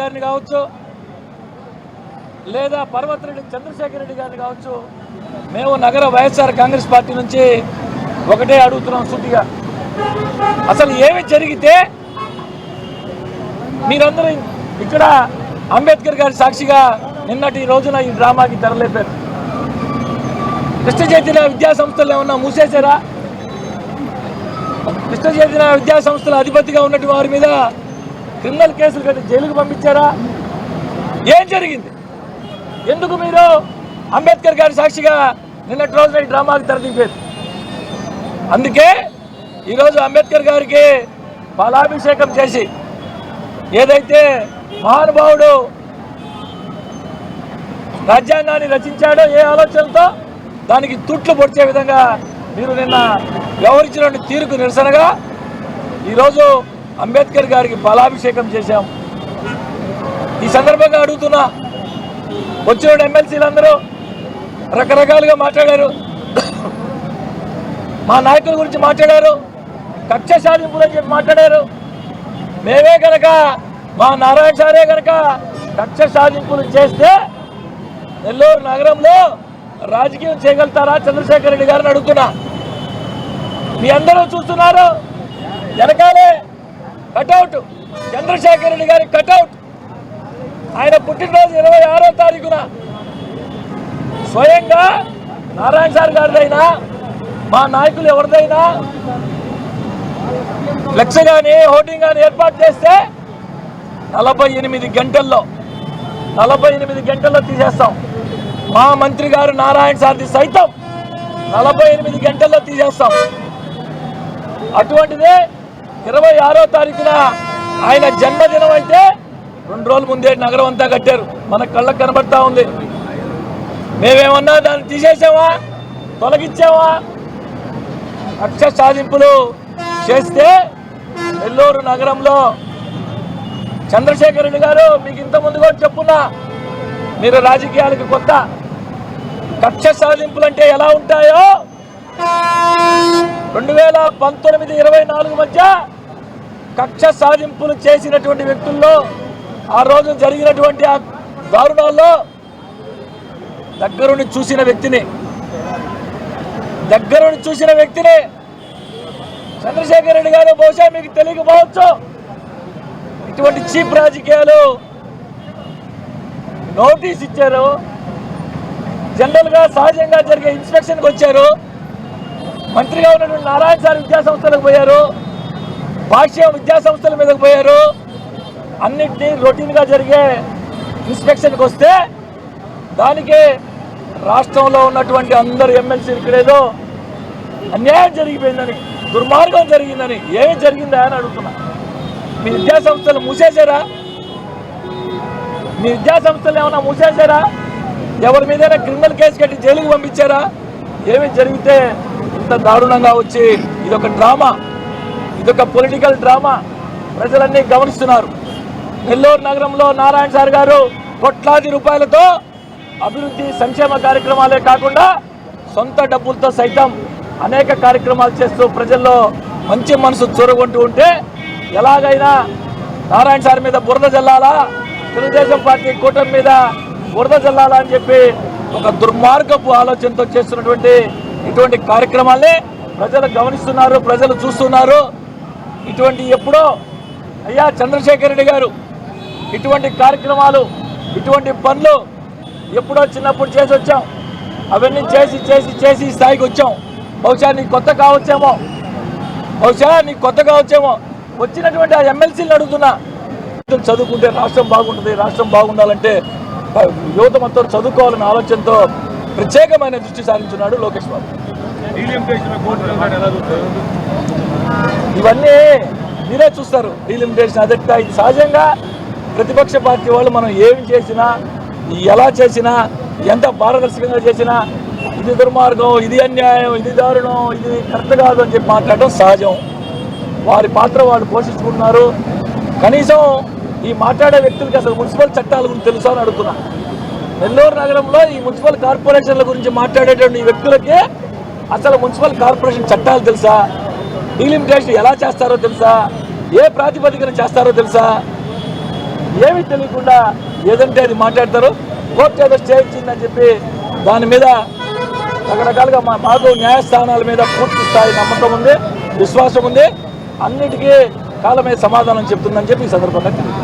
గారిని కావచ్చు, లేదా పర్వతిరెడ్డి చంద్రశేఖర్ రెడ్డి గారిని కావచ్చు, మేము నగర వైఎస్ఆర్ కాంగ్రెస్ పార్టీ నుంచి ఒకటే అడుగుతున్నాం సూటిగా. అసలు ఏమి జరిగితే మీరందరూ ఇక్కడ అంబేద్కర్ గారి సాక్షిగా నిన్నటి రోజున ఈ డ్రామాకి తెరలేపారు? కృష్ణ చైతన్య విద్యా సంస్థలు ఏమన్నా మూసేశారా? కృష్ణ చైతన్య విద్యా సంస్థల అధిపతిగా ఉన్నటువంటి వారి మీద క్రిమినల్ కేసులు కట్టి జైలుకు పంపించారా? ఏం జరిగింది? ఎందుకు మీరు అంబేద్కర్ గారి సాక్షిగా నిన్నటి రోజున ఈ డ్రామాకి తెరదింపారు? అందుకే ఈరోజు అంబేద్కర్ గారికి పాలాభిషేకం చేసి ఏదైతే మహానుభావుడు రాజ్యాంగాన్ని రచించాడో ఏ ఆలోచనలతో దానికి తుట్లు పొడిచే విధంగా మీరు నిన్న వ్యవహరించిన తీరుకు నిరసనగా ఈరోజు అంబేద్కర్ గారికి పాలాభిషేకం చేశాం. ఈ సందర్భంగా అడుగుతున్నా, వచ్చిన ఎమ్మెల్సీలందరూ రకరకాలుగా మాట్లాడారు, మా నాయకుల గురించి మాట్లాడారు, కక్ష సాధింపులు అని చెప్పి మాట్లాడారు. మేమే కనుక మా నారాయణ సారే కనుక కక్ష సాధింపులు చేస్తే నెల్లూరు నగరంలో రాజకీయం చేయగలుగుతారా చంద్రశేఖర్ రెడ్డి గారిని అడుగుతున్నా. మీ అందరూ చూస్తున్నారు, వెనకాలే కటౌట్, చంద్రశేఖర్ రెడ్డి గారి కటౌట్. ఆయన పుట్టినరోజు 26వ తారీఖున స్వయంగా నారాయణ సార్ గారిదైనా మా నాయకులు ఎవరిదైనా ఫ్లెక్స్ కానీ హోర్డింగ్ కానీ ఏర్పాటు చేస్తే 48 గంటల్లో తీసేస్తాం. మా మంత్రి గారు నారాయణ సార్ది సైతం 48 గంటల్లో తీసేస్తాం. అటువంటిదే 26వ తారీఖున ఆయన జన్మదినం అయితే 2 రోజుల ముందే నగరం అంతా కట్టారు, మన కళ్ళకు కనబడతా ఉంది. మేమేమన్నా దాన్ని తీసేసామా, తొలగించామా? కక్ష సాధింపులు చేస్తే నెల్లూరు నగరంలో చంద్రశేఖర్ రెడ్డి గారు మీకు ఇంతకుముందు కూడా చెప్పున్నా, మీరు రాజకీయాలకు కొత్త. కక్ష సాధింపులు అంటే ఎలా ఉంటాయో 2019-24 మధ్య కక్ష సాధింపులు చేసినటువంటి వ్యక్తుల్లో ఆ రోజు జరిగినటువంటి ఆ దారుణాల్లో దగ్గరుండి చూసిన వ్యక్తిని చంద్రశేఖర్ రెడ్డి గారు. బహుశా మీకు తెలియకపోవచ్చు, ఇటువంటి చీప్ రాజకీయాలు నోటీస్ ఇచ్చారు. జనరల్గా సహజంగా జరిగే ఇన్స్పెక్షన్కి వచ్చారు. మంత్రిగా ఉన్నటువంటి నారాయణ సార్ విద్యా సంస్థలకు పోయారు, భాష్యం విద్యా సంస్థల మీదకి పోయారు. అన్నింటినీ రొటీన్గా జరిగే ఇన్స్పెక్షన్కి వస్తే దానికి రాష్ట్రంలో ఉన్నటువంటి అందరు ఎమ్మెల్సీలు ఇక్కడేదో అన్యాయం జరిగిపోయిందని, దుర్మార్గం జరిగిందని. ఏమి జరిగిందా అని అడుగుతున్నా. మీ విద్యా సంస్థలు మూసేశారా? మీ విద్యా సంస్థలు ఏమైనా మూసేశారా? ఎవరి మీదైనా క్రిమినల్ కేసు కట్టి జైలుకు పంపించారా? ఏమి జరిగితే ఇంత దారుణంగా వచ్చి ఇదొక డ్రామా, ఇదొక పొలిటికల్ డ్రామా ప్రజలన్నీ గమనిస్తున్నారు. నెల్లూరు నగరంలో నారాయణ సార్ గారు కోట్లాది రూపాయలతో అభివృద్ధి సంక్షేమ కార్యక్రమాలే కాకుండా సొంత డబ్బులతో సైతం అనేక కార్యక్రమాలు చేస్తూ ప్రజల్లో మంచి మనసు చొరగొంటూ ఉంటే ఎలాగైనా నారాయణ సార్ మీద బురద జల్లాలా, తెలుగుదేశం పార్టీ కూటమి మీద బురద జల్లాలా అని చెప్పి ఒక దుర్మార్గపు ఆలోచనతో చేస్తున్నటువంటి ఇటువంటి కార్యక్రమాల్ని ప్రజలు గమనిస్తున్నారు, ప్రజలు చూస్తున్నారు. ఇటువంటి ఎప్పుడో అయ్యా చంద్రశేఖర్ రెడ్డి గారు ఇటువంటి కార్యక్రమాలు, ఇటువంటి పనులు ఎప్పుడో చిన్నప్పుడు చేసి వచ్చాం. అవన్నీ చేసి చేసి చేసి స్థాయికి వచ్చాం. బహుశా నీకు కొత్త కావచ్చేమో. వచ్చినటువంటి ఆ ఎమ్మెల్సీలను అడుగుతున్నా, చదువుకుంటే రాష్ట్రం బాగుంటుంది, రాష్ట్రం బాగుండాలంటే యువత మొత్తం చదువుకోవాలనే ఆలోచనతో ప్రత్యేకమైన దృష్టి సారించున్నాడు లోకేష్ బాబు. ఇవన్నీ మీరే చూస్తారు. డీలిమిటేషన్ అదెట్లా, ఇది సహజంగా ప్రతిపక్ష పార్టీ వాళ్ళు మనం ఏమి చేసినా, ఎలా చేసినా, ఎంత పారదర్శకంగా చేసినా ఇది దుర్మార్గం, ఇది అన్యాయం, ఇది దారుణం, ఇది కరెక్ట్ కాదు అని చెప్పి మాట్లాడడం సహజం. వారి పాత్ర వాళ్ళు పోషించుకుంటున్నారు. కనీసం ఈ మాట్లాడే వ్యక్తులకి అసలు మున్సిపల్ చట్టాల గురించి తెలుసా అని అడుగుతున్నా. నెల్లూరు నగరంలో ఈ మున్సిపల్ కార్పొరేషన్ల గురించి మాట్లాడేటువంటి ఈ వ్యక్తులకి అసలు మున్సిపల్ కార్పొరేషన్ చట్టాలు తెలుసా? డీలిమిటేషన్ ఎలా చేస్తారో తెలుసా? ఏ ప్రాతిపదికన చేస్తారో తెలుసా? ఏమీ తెలియకుండా ఏదంటే అది మాట్లాడతారు. కోర్టు ఏదో స్టే ఇచ్చిందని చెప్పి దాని మీద రకరకాలుగా మాకు న్యాయస్థానాల మీద పూర్తి స్థాయి నమ్మకం ఉంది, విశ్వాసం ఉంది. అన్నిటికీ కాలమే సమాధానం చెప్తుందని చెప్పి ఈ సందర్భంగా తెలియదు.